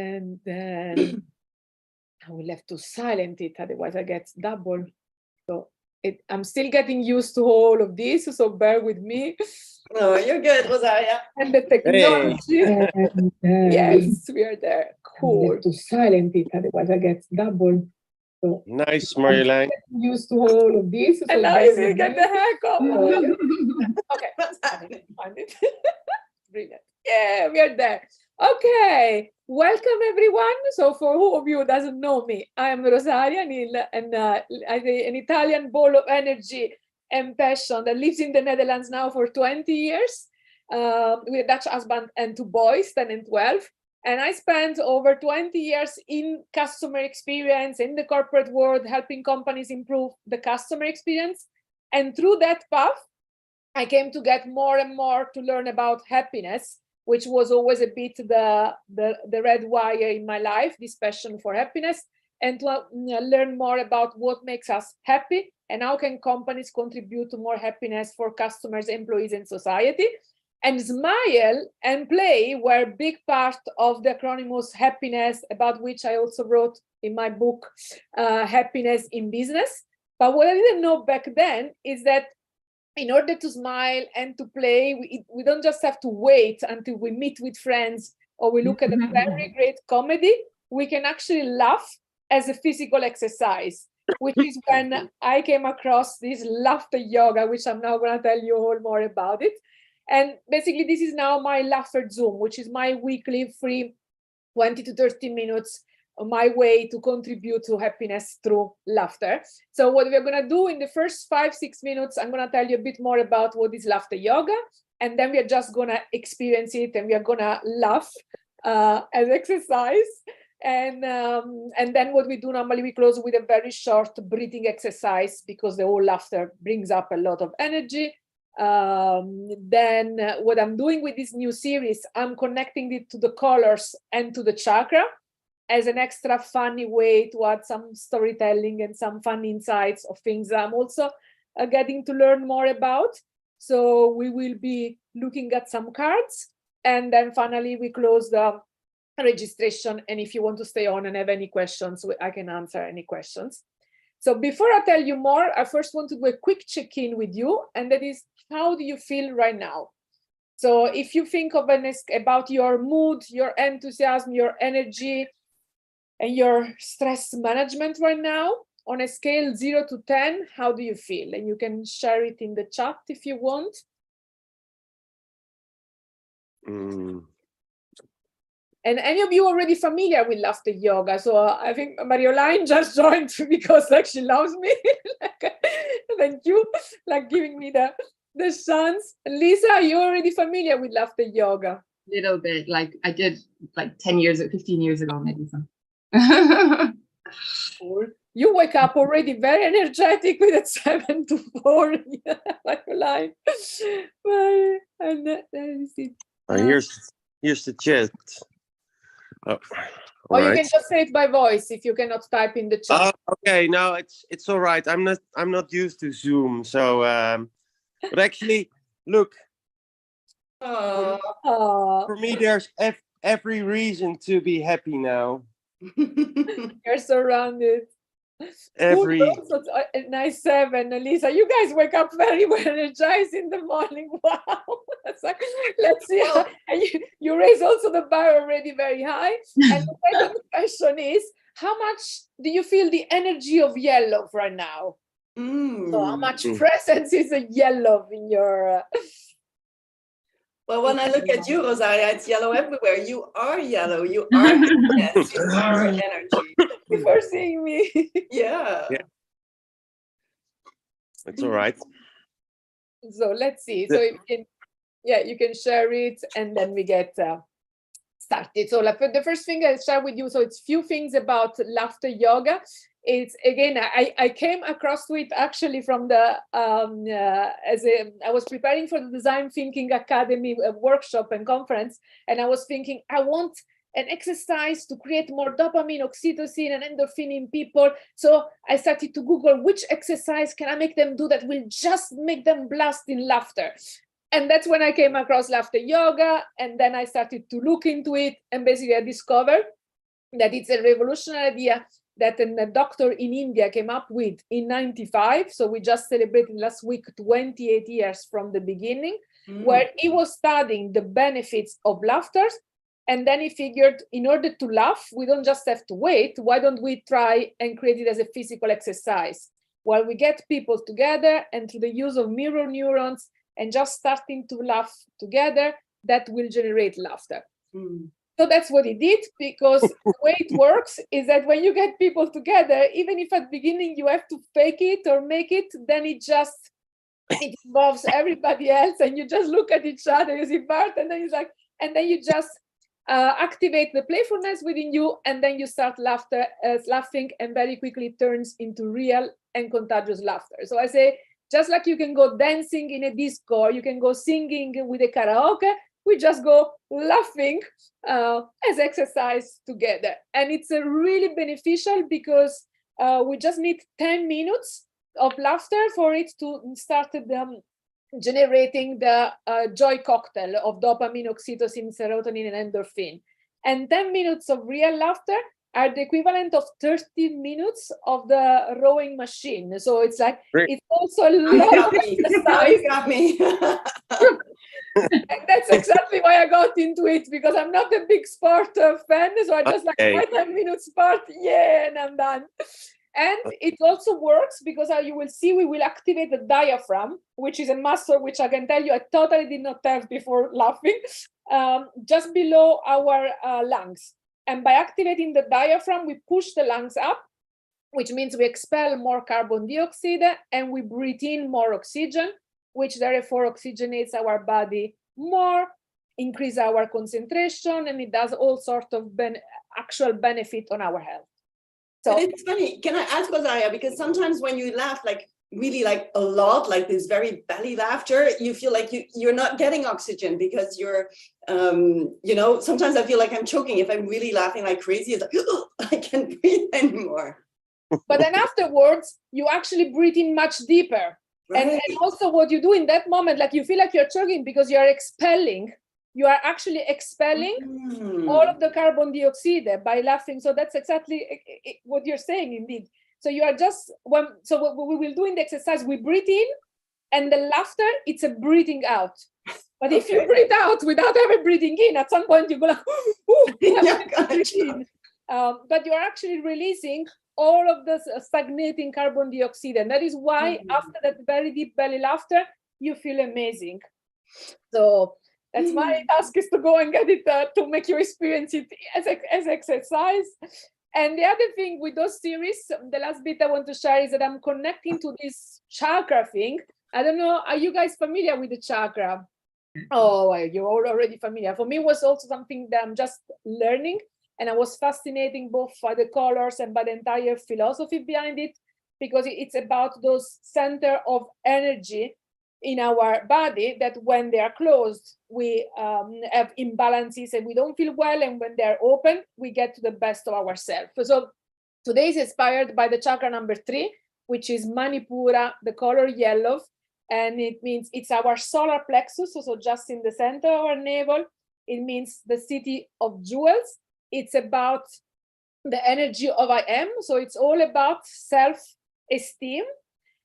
And then I will have to silence it, otherwise I get double. So I'm still getting used to all of this, so bear with me. No, you're good, Rosaria. And the technology. Hey. Yes, we are there. Cool. I have to silence it, otherwise I get double. So Nice, Marjolein. I'm used to all of this. So And now you still get the haircut. Okay. What's happening? Find it. Brilliant. Yeah, we are there. Okay, welcome everyone. So for who of you who doesn't know me, I am Rosaria Cirillo, and an Italian ball of energy and passion that lives in the Netherlands now for 20 years with a Dutch husband and 2 boys, 10 and 12. And I spent over 20 years in customer experience in the corporate world, helping companies improve the customer experience. And through that path, I came to get more and more to learn about happiness, which was always a bit the red wire in my life, this passion for happiness, and to learn more about what makes us happy and how can companies contribute to more happiness for customers, employees, and society. And smile and play were a big part of the acronymous happiness, about which I also wrote in my book, Happiness in Business. But what I didn't know back then is that in order to smile and to play, we don't just have to wait until we meet with friends or we look at a very great comedy. We can actually laugh as a physical exercise, which is when I came across this laughter yoga, which I'm now going to tell you all more about it. And basically, this is now my Laugherzoom, which is my weekly free 20 to 30 minutes, my way to contribute to happiness through laughter. So what we're going to do in the first 5-6 minutes, I'm going to tell you a bit more about what is laughter yoga. And then we're just going to experience it and we are going to laugh as exercise. And then what we do normally, we close with a very short breathing exercise because the whole laughter brings up a lot of energy. Then what I'm doing with this new series, I'm connecting it to the colors and to the chakra as an extra funny way to add some storytelling and some fun insights of things I'm also getting to learn more about. So we will be looking at some cards, and then finally we close the registration. And if you want to stay on and have any questions, I can answer any questions. So before I tell you more, I first want to do a quick check-in with you, and that is, how do you feel right now? So if you think of about your mood, your enthusiasm, your energy, and your stress management right now, on a scale 0 to 10, how do you feel? And you can share it in the chat if you want. And any of you already familiar with laughter yoga? So I think Marjolein just joined because she loves me. Thank you, giving me the chance. Lisa, are you already familiar with laughter yoga? Little bit, I did 15 years ago, maybe. Cool. You wake up already very energetic with a 7 to 4. Marjolein. And here's the chat. Oh, or right. you can just say it by voice if you cannot type in the chat. Okay, no, it's all right. I'm not used to Zoom, so but actually, look, for me, there's every reason to be happy now. You're surrounded. Every a nice 7, Lisa. You guys wake up very well energized in the morning. Wow. Let's see. And you raise also the bar already very high. And the second question is, how much do you feel the energy of yellow right now? So how much presence is a yellow in your... Well, when I look at you, Rosaria, it's yellow everywhere. You are yellow. You are happiness. You are energy. Before seeing me. Yeah. It's all right. So let's see. So you can share it, and then we get started. So the first thing I'll share with you, so it's few things about laughter yoga. It's, again, I came across to it actually from the I was preparing for the Design Thinking Academy workshop and conference, and I was thinking, I want an exercise to create more dopamine, oxytocin, and endorphin in people. So I started to Google which exercise can I make them do that will just make them blast in laughter. And that's when I came across laughter yoga, and then I started to look into it, and basically I discovered that it's a revolutionary idea that a doctor in India came up with in 95. So we just celebrated last week 28 years from the beginning, where he was studying the benefits of laughter. And then he figured, in order to laugh, we don't just have to wait. Why don't we try and create it as a physical exercise? While we get people together, and through the use of mirror neurons and just starting to laugh together, that will generate laughter. So that's what he did, because the way it works is that when you get people together, even if at the beginning you have to fake it or make it, then it involves everybody else, and you just look at each other, you see Bart, and then he's like, and then you just activate the playfulness within you, and then you start laughing, and very quickly it turns into real and contagious laughter. So I say, just like you can go dancing in a disco, you can go singing with a karaoke, we just go laughing as exercise together. And it's really beneficial, because we just need 10 minutes of laughter for it to start generating the joy cocktail of dopamine, oxytocin, serotonin, and endorphin. And 10 minutes of real laughter are the equivalent of 30 minutes of the rowing machine. So it's like, it's also a lot of exercise. You got me. And that's exactly why I got into it, because I'm not a big sport fan. So I just like my 10 minute sport, yeah, and I'm done. And it also works because you will see we will activate the diaphragm, which is a muscle which I can tell you I totally did not have before laughing, just below our lungs. And by activating the diaphragm, we push the lungs up, which means we expel more carbon dioxide and we breathe in more oxygen, which therefore oxygenates our body more, increase our concentration, and it does all sorts of actual benefit on our health. So but it's funny, can I ask, Rosaria, because sometimes when you laugh, like really like a lot, like this very belly laughter, you feel like you're not getting oxygen, because you're, you know, sometimes I feel like I'm choking if I'm really laughing like crazy. It's like, I can't breathe anymore. But then afterwards, you actually breathe in much deeper. Right. And also what you do in that moment, like you feel like you're choking because you're expelling. You are actually expelling all of the carbon dioxide by laughing. So that's exactly what you're saying, indeed. So you are just, so what we will do in the exercise, we breathe in, and the laughter, it's a breathing out. But if you breathe out without ever breathing in, at some point you go like, but you're actually releasing all of the stagnating carbon dioxide. And that is why after that very deep belly laughter, you feel amazing. So that's my task, is to go and get it, to make you experience it as exercise. And the other thing with those series, the last bit I want to share is that I'm connecting to this chakra thing. I don't know, are you guys familiar with the chakra? Oh, well, you're all already familiar. For me, it was also something that I'm just learning. And I was fascinated both by the colors and by the entire philosophy behind it, because it's about those center of energy in our body that when they are closed, we have imbalances and we don't feel well. And when they're open, we get to the best of ourselves. So today is inspired by the chakra number 3, which is Manipura, the color yellow. And it means it's our solar plexus, so just in the center of our navel. It means the city of jewels. It's about the energy of I am. So it's all about self-esteem.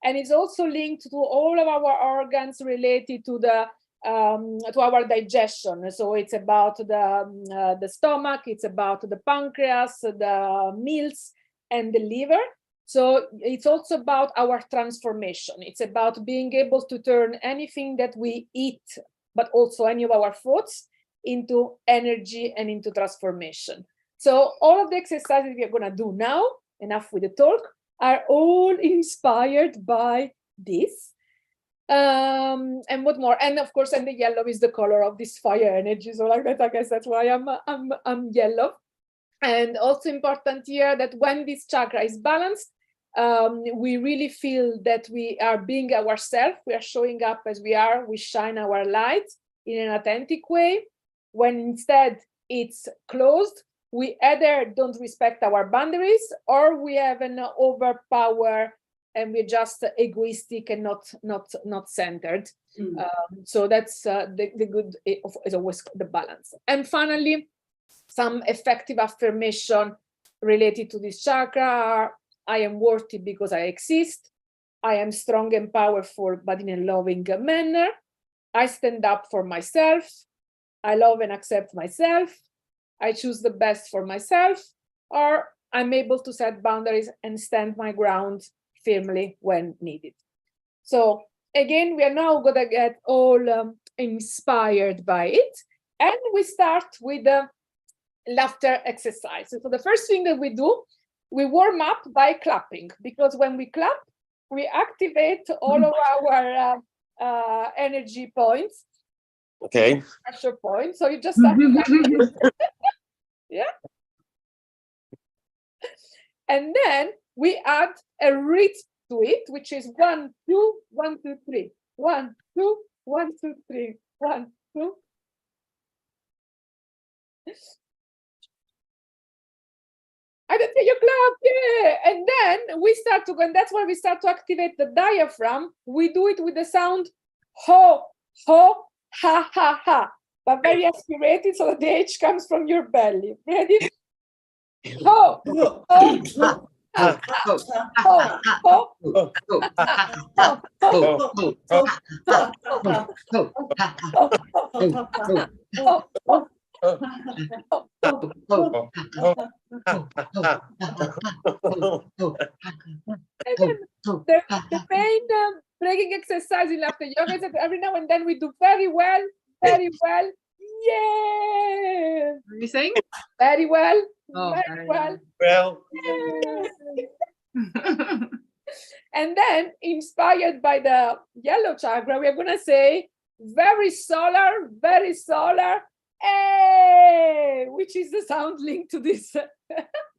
And it's also linked to all of our organs related to the to our digestion. So it's about the stomach, it's about the pancreas, the meals, and the liver. So it's also about our transformation. It's about being able to turn anything that we eat, but also any of our thoughts, into energy and into transformation. So all of the exercises we are going to do now, enough with the talk, are all inspired by this. And what more? And of course, and the yellow is the color of this fire energy. So like that, I guess that's why I'm yellow. And also important here that when this chakra is balanced, we really feel that we are being ourselves. We are showing up as we are. We shine our light in an authentic way. When instead it's closed, we either don't respect our boundaries, or we have an overpower and we're just egoistic and not centered. So that's the good is always the balance. And finally, some effective affirmation related to this chakra are, I am worthy because I exist. I am strong and powerful, but in a loving manner. I stand up for myself. I love and accept myself. I choose the best for myself. Or I'm able to set boundaries and stand my ground firmly when needed. So again, we are now going to get all inspired by it. And we start with the laughter exercise. So the first thing that we do, we warm up by clapping, because when we clap, we activate all of our energy points. Okay. Pressure points. So you just start clapping. Yeah. And then we add a rhythm to it, which is 1, 2, 1, 2, 3. 1, 2, 1, 2, 3. 1, 2. I don't think you clap, yeah. And then we start to, and that's why we start to activate the diaphragm. We do it with the sound ho, ho, ha, ha, ha, but very aspirated, so that the H comes from your belly. Ready? Ho, ho, ho, ho, ho, ho, ho, And then the main breathing exercise in laughter yoga is that every now and then we do very well, very well. Yeah. You sing? Very well. Oh, very well. Well. Yeah. And then, inspired by the yellow chakra, we are going to say very solar, hey, which is the sound linked to this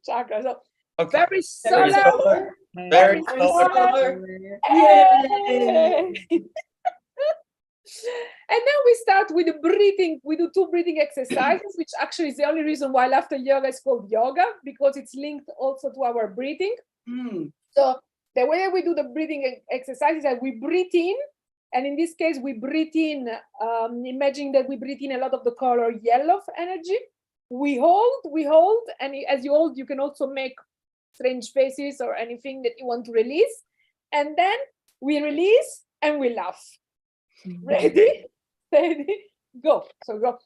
chakra. So Okay. very solar, Very solar, Yay. And then we start with the breathing. We do 2 breathing exercises, which actually is the only reason why laughter yoga is called yoga, because it's linked also to our breathing. So the way we do the breathing exercise is that we breathe in, and in this case, we breathe in, imagine that we breathe in a lot of the color yellow energy. We hold, and as you hold, you can also make strange faces or anything that you want to release. And then we release and we laugh. Ready? Steady, go. So go.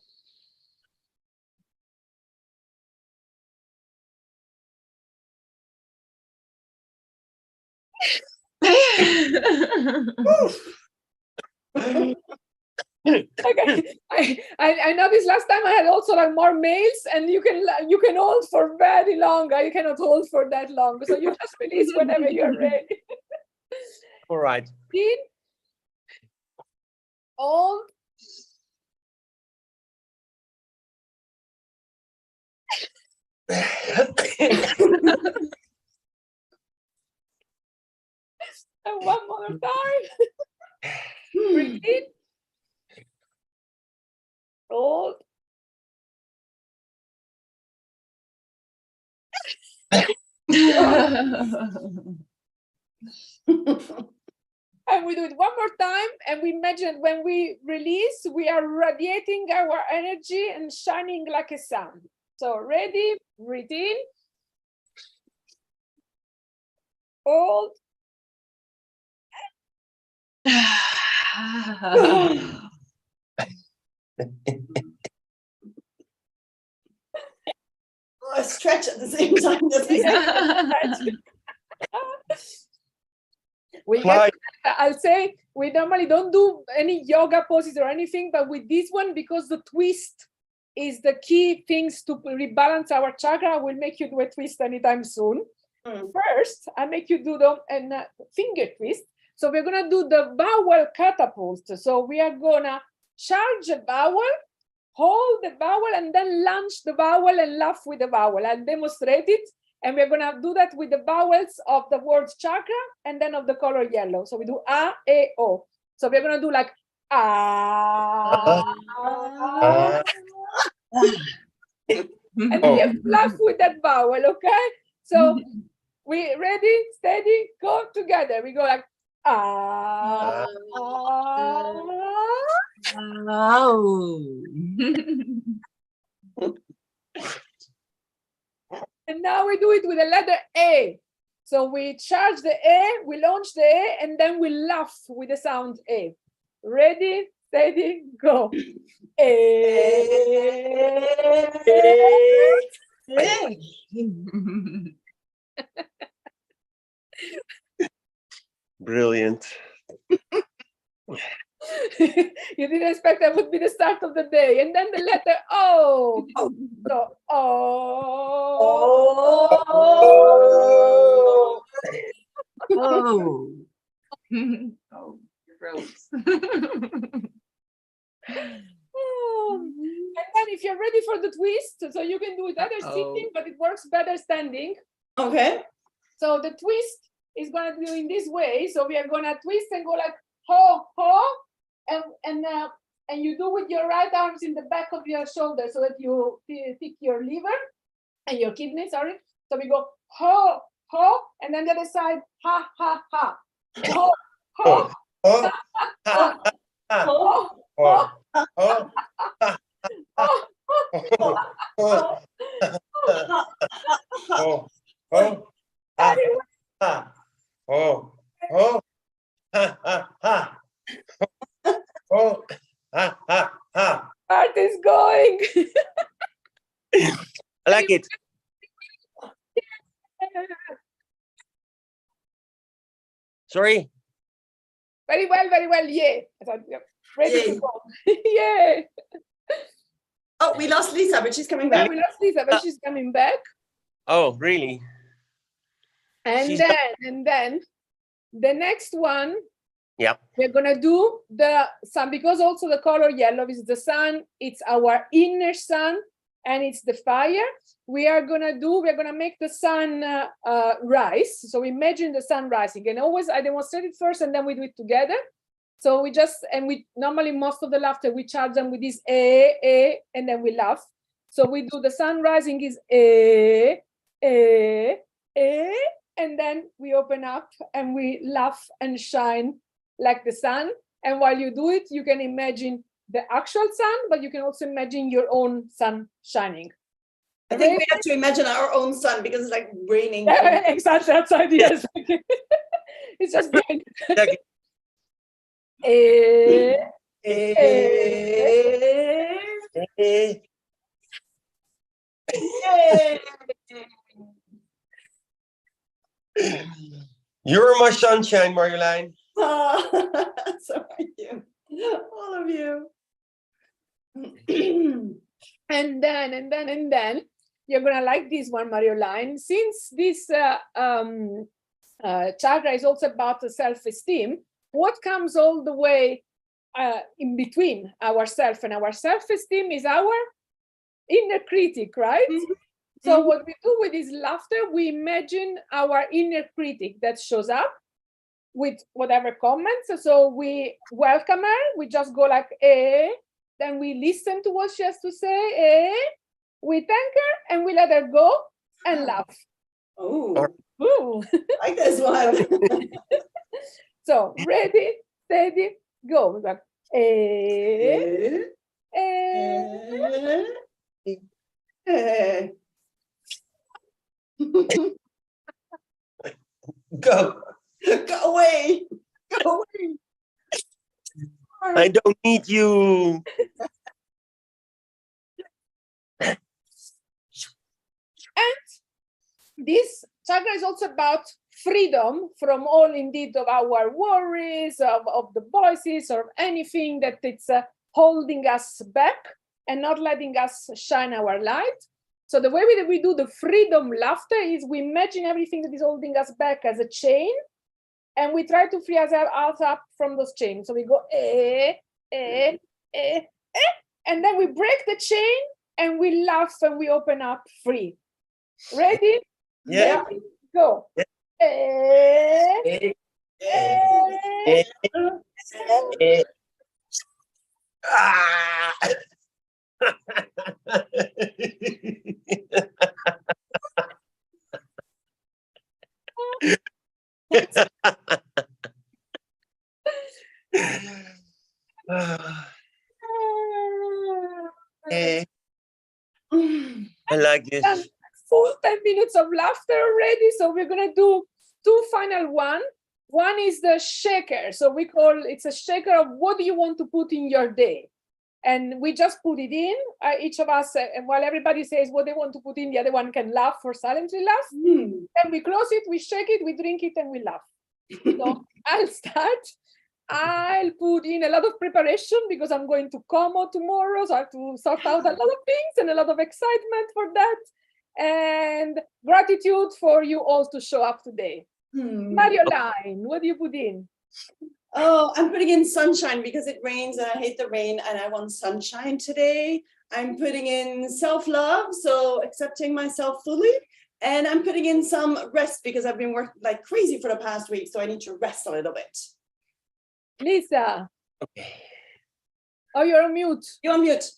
Okay. I noticed last time I had also like more males, and you can hold for very long. You cannot hold for that long, so you just release whenever you're ready. All right. In, hold, and one more time. Breathe in, hold. And we do it one more time, and we imagine when we release, we are radiating our energy and shining like a sun. So ready, breathe in, hold, Stretch at the same time. I'll say we normally don't do any yoga poses or anything, but with this one, because the twist is the key things to rebalance our chakra, I will make you do a twist anytime soon. First, I make you do the finger twist. So we're gonna do the vowel catapult. So we are gonna charge a vowel, hold the vowel, and then launch the vowel and laugh with the vowel. I'll demonstrate it. And we're going to do that with the vowels of the word chakra and then of the color yellow. So we do A, E, O. So we're going to do like and we have to laugh with that vowel, okay? So we ready, steady, go together. We go like And now we do it with the letter A. So we charge the A, we launch the A, and then we laugh with the sound A. Ready, steady, go. Brilliant. You didn't expect that would be the start of the day. And then the letter O. So, O. Oh. Oh, gross. And then if you're ready for the twist, so you can do it either sitting, but it works better standing. Okay. So the twist is going to be in this way. So we are going to twist and go like ho, ho. And you do with your right arms in the back of your shoulder so that you pick your liver and your kidney, sorry. So we go ho, ho. And then the other side, ha, ha, ha. Ho, ho. Oh, Ho, ho, ho. Heart is going. I like it. Sorry. Very well, yeah. Ready to go. Yeah. Oh, we lost Lisa, but she's coming Yeah, back. we lost Lisa, but she's coming back. Oh, really? And then the next one, Yep. we're gonna do the sun, because also the color yellow is the sun, it's our inner sun, and it's the fire. We're gonna make the sun rise. So imagine the sun rising, and always I demonstrate it first and then we do it together. So we normally most of the laughter we charge them with this and then we laugh. So we do the sun rising is and then we open up and we laugh and shine like the sun. And while you do it, you can imagine the actual sun, but you can also imagine your own sun shining. I think we have to imagine our own sun because it's like raining. Exactly outside, yes. It's just behind. You're my sunshine, Marjolein. So are you. All of you. And then you're gonna like this one, Marjolein. Since this chakra is also about the self-esteem, what comes all the way in between ourself and our self-esteem is our inner critic, right? Mm-hmm. So what we do with this laughter, we imagine our inner critic that shows up with whatever comments. So we welcome her, we just go like, then we listen to what she has to say, we thank her, and we let her go and laugh. Oh, Ooh. I like this one. So ready, steady, go. We're like, Go. Go away. Go away. I don't need you. And this chakra is also about freedom from all indeed of our worries, of the voices, or anything that it's holding us back and not letting us shine our light. So the way we do the freedom laughter is we imagine everything that is holding us back as a chain, and we try to free ourselves up from those chains. So we go, and then we break the chain and we laugh and we open up free. Ready? Yeah. Ready? Go. Ah. I like this. full 10 minutes of laughter already. So we're going to do two final one. One is the shaker. So we call it's a shaker of what do you want to put in your day. And we just put it in, each of us, and while everybody says what they want to put in, the other one can laugh or silently laugh. Then we close it, we shake it, we drink it, and we laugh. So I'll start. I'll put in a lot of preparation because I'm going to Como tomorrow, so I have to sort out a lot of things and a lot of excitement for that. And gratitude for you all to show up today. Marioline, what do you put in? Oh, I'm putting in sunshine because it rains and I hate the rain and I want sunshine today. I'm putting in self-love, so accepting myself fully. And I'm putting in some rest because I've been working like crazy for the past week, so I need to rest a little bit. Lisa. Okay. Oh, you're on mute. You're on mute.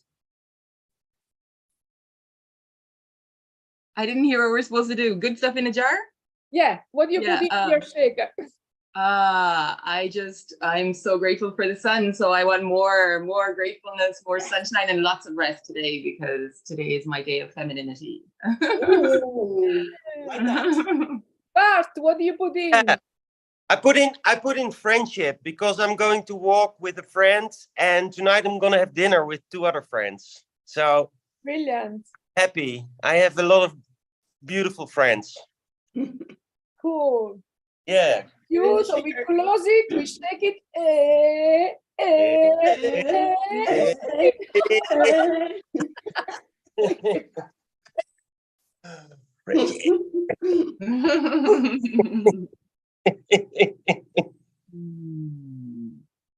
I didn't hear what we're supposed to do. Good stuff in a jar? Yeah, what do you put in your shaker? I'm so grateful for the sun. So I want more gratefulness, more sunshine, and lots of rest today because today is my day of femininity. Ooh, like that. Bart, what do you put in? I put in friendship because I'm going to walk with a friend, and tonight I'm gonna have dinner with 2 other friends. So Brilliant. happy. I have a lot of beautiful friends. Cool. Yeah. You, so we close it, we shake it.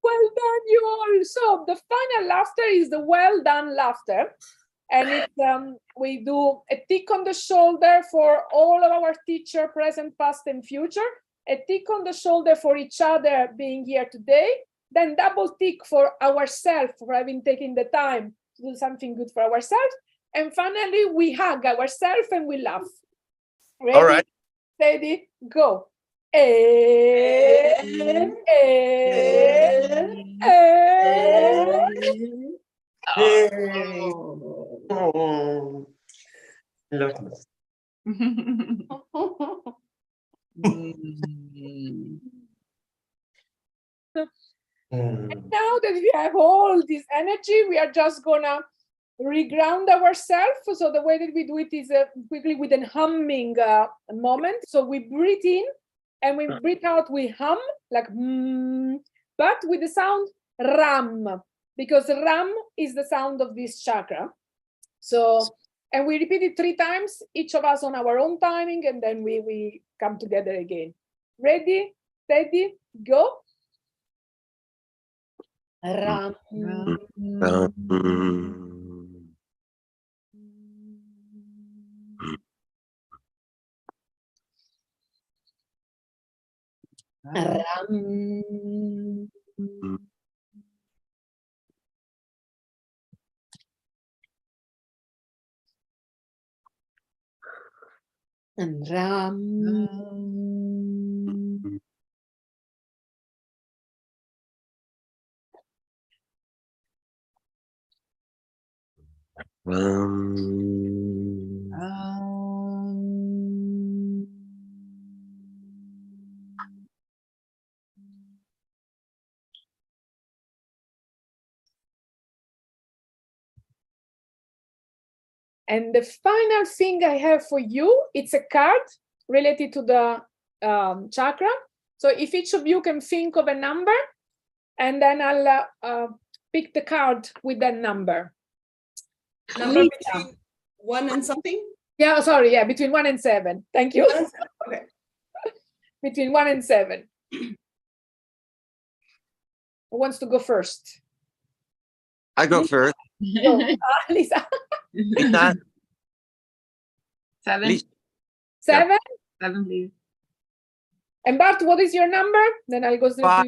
Well done, you all. So the final laughter is the well done laughter. And it's, we do a tick on the shoulder for all of our teacher, present, past, and future. A tick on the shoulder for each other being here today. Then double tick for ourselves for having taken the time to do something good for ourselves. And finally, we hug ourselves and we laugh. Ready? All right. Steady, go. Oh. Lovely. Now that we have all this energy, we are just gonna reground ourselves. So the way that we do it is quickly with a humming moment. So we breathe in and we breathe out, we hum like but with the sound ram, because ram is the sound of this chakra. So, and we repeat it 3 times, each of us on our own timing, and then we come together again. Ready, steady, go. Ram. Ram. And Ram. And the final thing I have for you, it's a card related to the chakra. So if each of you can think of a number, and then I'll pick the card with that number. Number between 1 and something? Yeah, sorry, yeah, between 1 and 7. Thank you. Okay. Between 1 and 7. Who wants to go first? I go first. Go. Lisa. Lisa. 7. Lisa. 7? 7, please. And Bart, what is your number? Then I'll go through 5.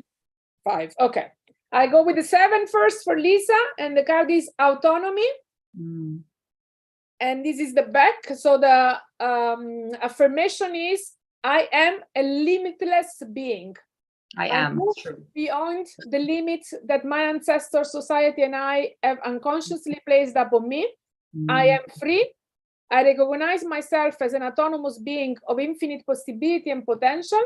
5. Okay. I go with the 7 first for Lisa, and the card is autonomy. And this is the back. So the affirmation is, I am a limitless being. I am. True. Beyond the limits that my ancestor society and I have unconsciously placed upon me. I am free. I recognize myself as an autonomous being of infinite possibility and potential.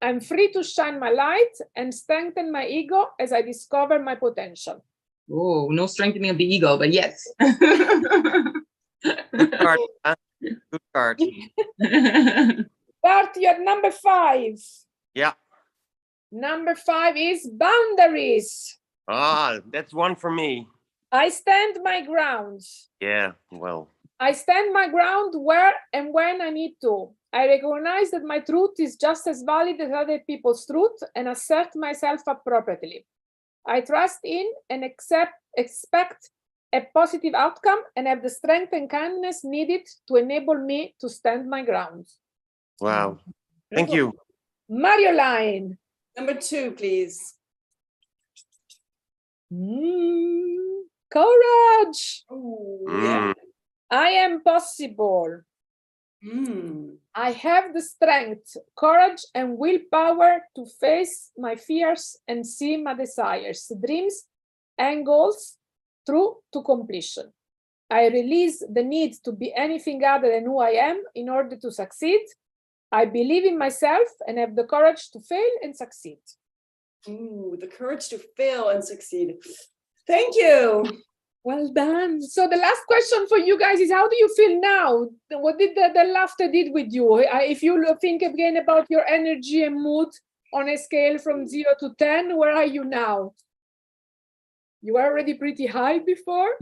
I'm free to shine my light and strengthen my ego as I discover my potential. Oh, no strengthening of the ego, but yes. Good card. Huh? Good card. Bart, you're number 5. Yeah. Number 5 is boundaries. Ah, that's one for me. I stand my ground. Yeah, well. I stand my ground where and when I need to. I recognize that my truth is just as valid as other people's truth and assert myself appropriately. I trust in and expect a positive outcome and have the strength and kindness needed to enable me to stand my ground. Wow. Thank you. Marjolein. Number 2, please. Courage. Oh, Mm. I am possible. Mm. I have the strength, courage, and willpower to face my fears and see my desires, dreams, and goals through to completion. I release the need to be anything other than who I am in order to succeed. I believe in myself and have the courage to fail and succeed. Ooh, the courage to fail and succeed. Thank you. Well done. So the last question for you guys is, how do you feel now? What did the laughter did with you? If you think again about your energy and mood on a scale from 0 to 10, where are you now? You were already pretty high before.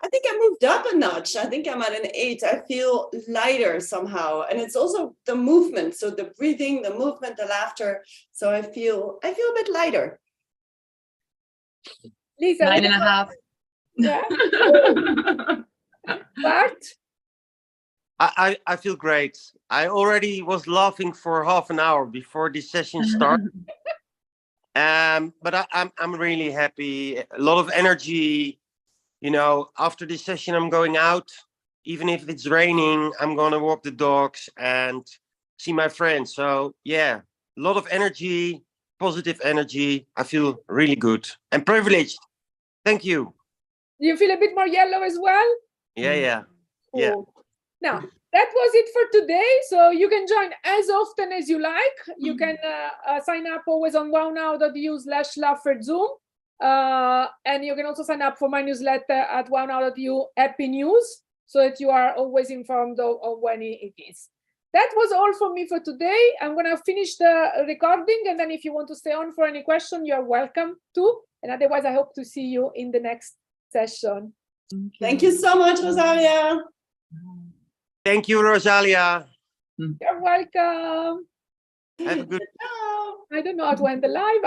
I think I moved up a notch. I think I'm at an 8. I feel lighter somehow. And it's also the movement. So the breathing, the movement, the laughter. So I feel a bit lighter. Lisa, 9.5. yeah. Bart? I feel great. I already was laughing for half an hour before this session started. But I'm really happy. A lot of energy. You know, after this session, I'm going out. Even if it's raining, I'm going to walk the dogs and see my friends. So, yeah, a lot of energy, positive energy. I feel really good and privileged. Thank you. Do you feel a bit more yellow as well? Yeah. Cool. Now, that was it for today. So you can join as often as you like. You can sign up always on wownow.eu/Laugherzoom. And you can also sign up for my newsletter at wownow.eu Happy News, so that you are always informed of when it is. That was all for me for today. I'm going to finish the recording, and then if you want to stay on for any question, you're welcome to. And otherwise, I hope to see you in the next session. Thank you so much, Rosaria. Thank you, Rosalia. You're welcome. Have a good Ciao. I don't know how to end the live.